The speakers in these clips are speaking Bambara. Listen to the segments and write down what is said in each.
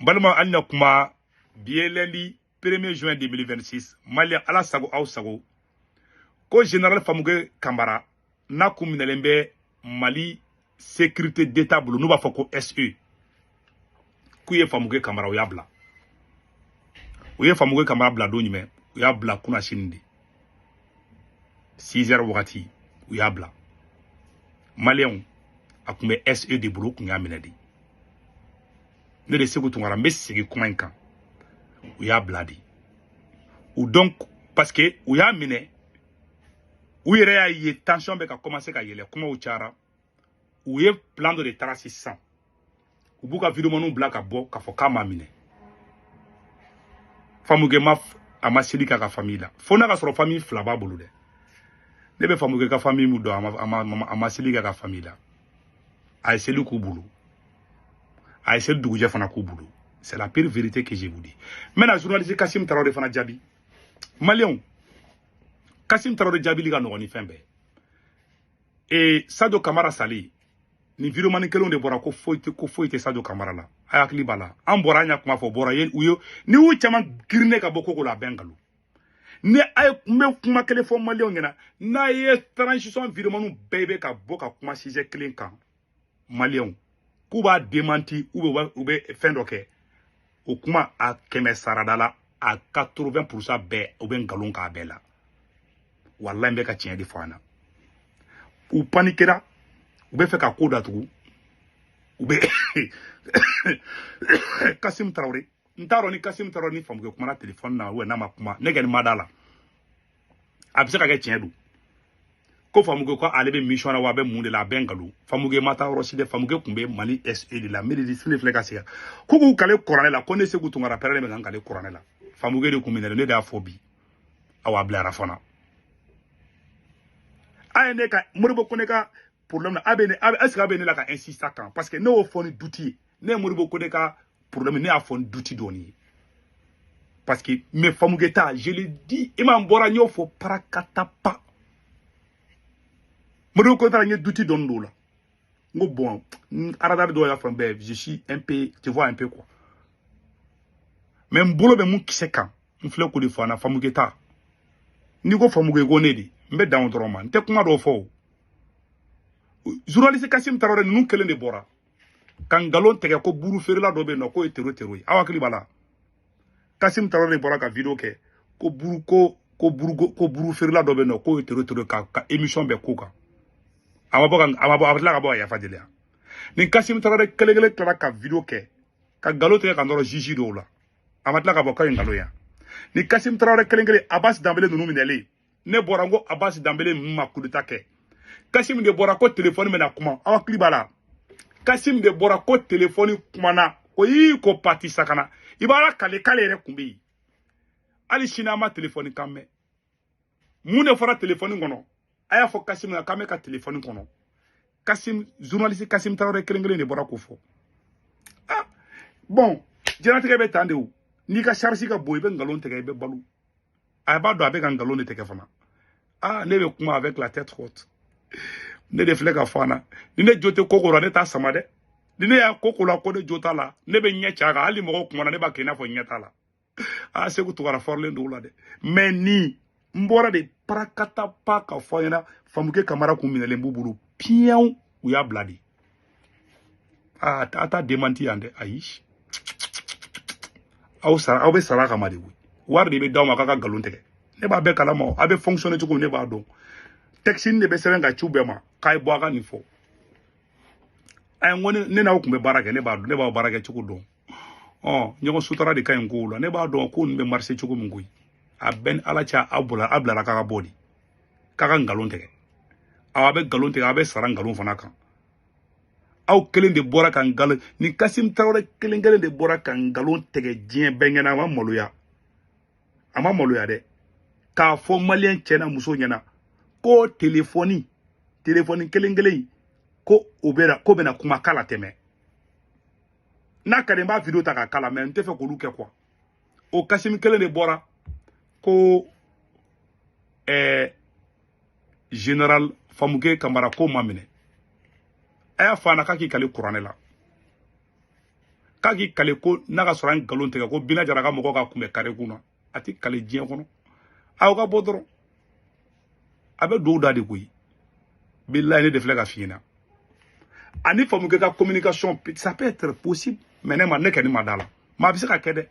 Balma Alna Kuma, Bieleli, 1er juin 2026, Malien Alasago Aosago, Ko Général Famouge Kamara, Nakum Nelembe, Mali, Sécurité d'État, nous va faire SE. Kouye Famouge Kamara, Oyabla. Ouye Famouge Kamara Blado Nime, Oyabla Kuna Shindi. 6h wakati, Oyabla. Malien, Akume SE de Boulou Kunya Menedi. Ne de seko tungara mesigi kumankan ou ya bladi ou donc parce que ou ya mine ou yere ya ye tension be ka commencer ka yele kuma ou chara ou ye plan de trace 600 ou buka video monu black abo ka fo kama mine famuge maf amasili ka famille fona ka soro famille flaba bolu de ne be famuge ka famille mu do amasili ka famille ay selu ku bulu. C'est la pire vérité que je vous dis. Maintenant, journaliste Kassim Traoré fana Djabi. Malien, Kassim Traoré Djabi liga no ni fembe. Et Sadio Kamara Sali, ni vidéo kelon de bora ko foite Sadio Kamara la. Ayakli bala. An bora nya kuma fo bora yen uyo ni wu chama girne ka boko ko la bengalu. Ne ay me kuma kele fo malien ngena na ye transition vidéo manu bebe ka boka kuma sije clean kan. Malien Kuba démenti ou fin d'ok. Ou kuma a keme saradala à 80% bé ou ben galon ka bela. Wallahi mbeka tien di fana. Ou panikera ou be fait ka koda tu ou be Kassim Traoré. Ntaro ni Kassim Traoré ni famuge kuma na téléphone na we na makuma nega ni madala. Abise ka ke tien du. Ko famuge ko alebe mission na wa be munde la bengalu famuge mata roside famuge kumbe Mali SE de la mairie de Sine Flekasia kuku kale coronel la connaisse ku tunga rappelé me ngale coronel la famuge de kumine ne da fobi awa blara fona ayene ka muribo koneka problème na abene est-ce abene la ka insista kan parce que no foni douti ne muribo koneka problème ne a foni douti doni parce que me famuge ta je le dis imam bora nyo fo parakata pa Modo ko tara nye douti don do la. Ngo bon, aradar do ya fambe, je suis un peu, tu vois un peu quoi. Mais mbolo be mu kise kan, mfle ko de fana famugeta. Ni ko famuge go nedi, mbe down droman. Te kuma do fo. Journaliste Kassim Traoré nu kelen de bora. Kan galon tege ko buru ferila do be no ko etero. Awakli bala. Kassim Traoré bora ka video ke ko buru ferila do be no ko etero ka émission be ko ka. Abadla ka bo ya fadilia ni Kassim Traoré kelegele klara ka video ke ka galote ka ndoro jiji do la amadla ka bo ka ngalo ya ni Kassim Traoré kelegele Abbas Dambélé nunu minele ne borango Abbas Dambélé ma kudita ke Kassim de bora ko téléphone mena kuma awa klibala Kassim de bora ko téléphone kuma na ko yi ko parti sakana ibara kale re kumbi ali shinama téléphone kamme mune fora téléphone ngono aya fo Kassim na kame ka téléphone kono Kassim journaliste Kassim Traoré kelengele ne bora ko fo ah bon jena tege be tande ou ni ka charge ka boy be ngalon tege be balu ay ba do avec ngalon tege fana ah ne be kuma avec la tête haute ne de fle ka fana ni ne jote kokoro ne ta samade ni ne ya kokolo ko de jota la ne be nyecha ga ali mo ko ne ba kena fo nyeta la ah se ku tukara forle ndo la de mais ni mbora de prakata pa ka foyena famuke Kamara kumina mbubulu pion ou ya bladi ah ata démenti ande aish aw be sara kamade wi war de be dawma kaka galon tege ne ba be kala mo abe fonctionner tuko ne ba do texine ne be serenga chubema kai boaga ni fo ay ngone ne na ko be barake ne ba barake tuko do oh nyogo sutara de kay ngula ne ba do ko be marché tuko mungui aben alacha abla kaka body kaka ngalon tege awabe galon tege abe sara ngalon fana kan aw kelen de bora kan galon ni Kassim Traoré kelen de bora kan galon tege dien bengena ma moluya ama moluya de ka fo malien chena muso nyana ko téléphone kelen ko obera ko bena kuma kala teme na kade ba video ta ka kala mais nte fe ko luke quoi o Kassim kelen de bora ko général Famouge Kamara ko mamine aya fana kaki kale couranela k'a k'i kale ko n'a ka sɔrɔ an nkalon tigɛ ko Bina Jara ka mɔgɔ ka kunbɛ kare kun na a tɛ kale diɲɛ kɔnɔ aw ka bɔ dɔrɔn a bɛ dugawu da de koyi bilahi ne de filɛ ka f'i ɲɛna ani Famukɛ ka communication ça peut être possible mais ne kɔni ma da la mais a bɛ se ka kɛ dɛ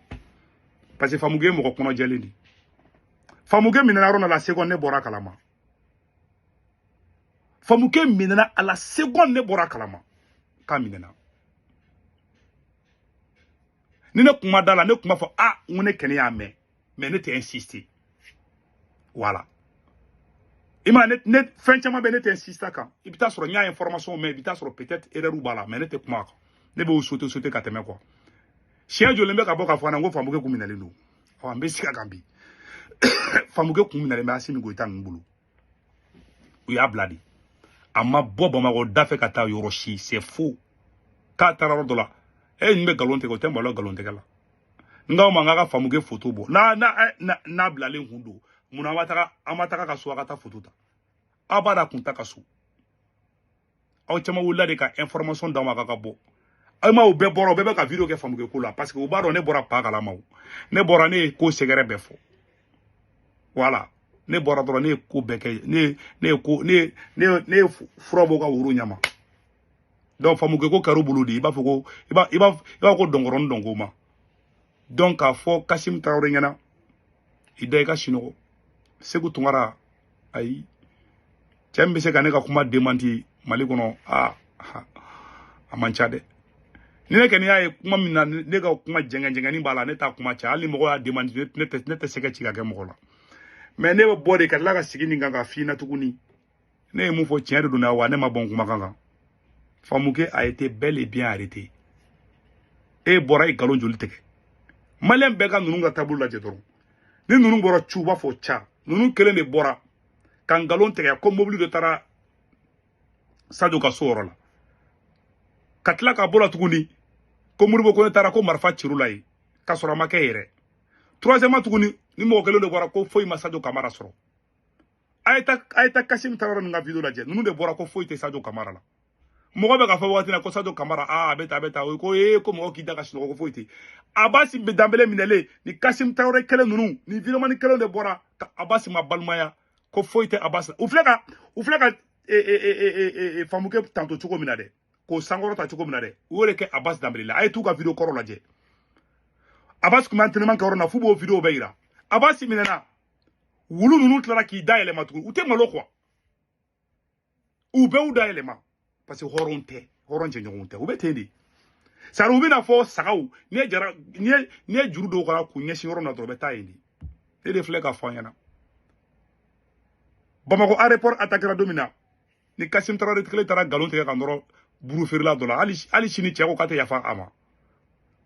parce que Famukɛ ye mɔgɔ kɔnɔjɛlen de Famukɛ minɛna yɔrɔ la seconde ne bɔra kalama Famukɛ minɛna à la seconde ne bɔra kalama k'a minɛna ni ne kuma da la ne kuma fɔ n ne kɛnɛ y'a mɛn mais ne tɛ insister voilà i ma ne fɛn caman bɛ ne tɛ insister kan i bɛ taa sɔrɔ n y'a information mɛn i bɛ taa sɔrɔ peut-être erreur b'a la mais ne tɛ kuma a kan ne b'o sauter ka tɛmɛ quoi siɲɛ joli bɛ ka bɔ k'a fɔ n ko Famukɛ kun minɛlen don n bɛ sika kan bi Famukɛ kun minɛlen bɛ Asimi Goyita ninnu bolo u y'a bila de a ma bɔ Bamakɔ da fɛ ka taa yɔrɔ si c'est faux k'a taara yɔrɔ dɔ la nin bɛ nkalon tigɛ o tɛ malo nkalon tigɛ la n k'aw ma n k'a ka Famukɛ photo bɔ n'a bilalen kun don munna an ma taga ka so a ka taa photo ta aw b'a da kun ta ka so aw caman wulila de ka information d'aw ma k'a ka bɔ aw ma o bɛɛ bɔra o bɛɛ bɛ ka video kɛ Famukɛ ko la parce que u b'a dɔn ne bɔra pa kalama o ne bɔra ne ye ko sɛgɛrɛ bɛɛ fɔ voilà ne bɔra dɔrɔn ne ye ko bɛɛ kɛ ne ye fura bɔ ka woro ɲama donc Famukɛ ko kɛra u bolo de i b'a fɔ ko i b'a ko dɔnkɔrɔni dɔnko ma donc k'a fɔ Kassim Tarawele ɲɛna i da i ka sinɔgɔ Segu Tunkara ayi cɛ min bɛ se ka ne ka kuma démenti Mali kɔnɔ a man ca dɛ ni ne kɔni y'a ye kuma min na ne ka kuma jɛngɛni b'a la ne t'a kuma cɛ hali ni mɔgɔ y'a démenti ne tɛ se ka ci ka kɛ mɔgɔ la mais ne bɛ bɔ de ka tila ka sigi nin kan ka f'i ɲɛna tuguni ne ye mun fɔ tiɲɛ de don wa ne ma bɔ n kumakan kan Famukɛ a été bel et bien arrêté e bɔra i nkalon joli tigɛ maliyɛn bɛɛ ka ninnu ka taabolo lajɛ dɔrɔn ni ninnu bɔra cu u b'a fɔ ca ninnu kelen de bɔra ka nkalon tigɛ ko mobili dɔ taara Sadio ka so yɔrɔ la ka tila ka bɔ la tuguni ko Modibo ko ne taara ko marifa cir'u la yen k'a sɔrɔ a ma kɛ yɛrɛ troisièmement tuguni ni mɔgɔ kelen de bɔra ko foyi ma Sadio Kamara sɔrɔ a ye taa Kassim Tarawele ninnu ka video lajɛ ninnu de bɔra ko foyi tɛ Sadio Kamara la mɔgɔ bɛ ka fɔ waati na ko Sadio Kamara a bɛ taa ko ko mɔgɔ k'i da ka sunɔgɔ ko foyi tɛ Abasi Danbele minɛlen ni Kassim Tarawele kelen ninnu ni vidéoman kelen de bɔra ka Abasi ma balimaya ko foyi tɛ Abasi u filɛ ka Famukɛ tanto cogo min na dɛ k'o sankɔrɔta cogo min na dɛ u y'o de kɛ Abasi Danbele la a ye t'u ka video kɔrɔ lajɛ Abasi kun bɛ entraînement kɛ yɔrɔ na f'u b'o video bɛɛ yira Abasi minɛna wulu ninnu tilara k'i da yɛlɛma tuguni u tɛ malo quoi u bɛɛ y'u da yɛlɛma parce que hɔrɔn tɛ hɔrɔn jɛɲɔgɔnw tɛ u bɛ ten de sari u bɛna fɔ sagaw n'i ye juru dɔw kɔnɔ k'u ɲɛsin yɔrɔ na dɔrɔn u bɛ taa yen de e de filɛ k'a fɔ an ɲɛna Bamakɔ aéroport attaquera don min na ni Kassim Tarawele kelen taara nkalon tigɛ ka nɔrɔ buru feerela dɔ la hali sini cɛ ko k'a tɛ yafa a ma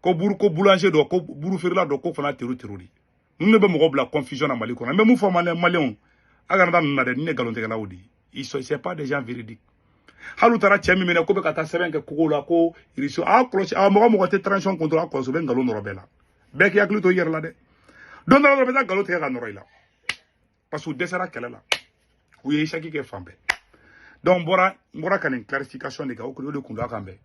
ko boulanger dɔ ko buru feerela dɔ ko fana tero de ninnu de bɛ mɔgɔ bila confusion na Mali kɔnɔ n bɛ mun fɔ maliyɛnw a kana taa ninnu na dɛ ni ne nkalontigɛlaw de ye c'est pas des gens véridiques hali u taara cɛ min minɛ ko bɛ ka taa sɛbɛn kɛ kogo la ko irisi kɔlɔsi mɔgɔ tɛ transition contrôle a kɔlɔsi u bɛ nkalon nɔrɔ bɛɛ la bɛɛ k'i hakili to i yɛrɛ la dɛ don dɔ la dɔ bɛ taa nkalon tigɛ ka nɔrɔ i la parce que u dɛsɛra kɛlɛ la u ye échec kɛ fan bɛɛ donc n bɔra ka nin clarification de kɛ o de kun don a kan bɛɛ